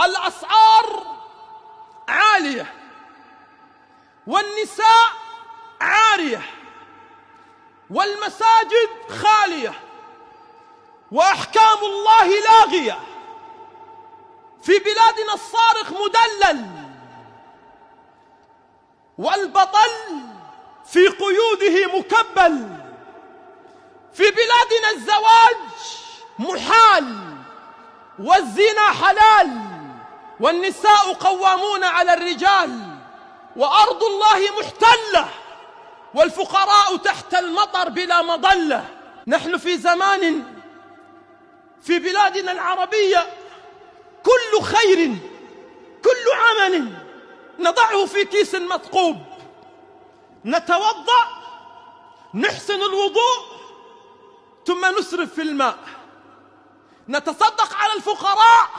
الأسعار عالية والنساء عارية والمساجد خالية وأحكام الله لاغية. في بلادنا الصارخ مدلل والبطل في قيوده مكبل. في بلادنا الزواج محال والزنا حلال والنساء قوامون على الرجال وأرض الله محتلة والفقراء تحت المطر بلا مظلة. نحن في زمان في بلادنا العربية كل خير كل عمل نضعه في كيس مثقوب، نتوضأ نحسن الوضوء ثم نسرف في الماء، نتصدق على الفقراء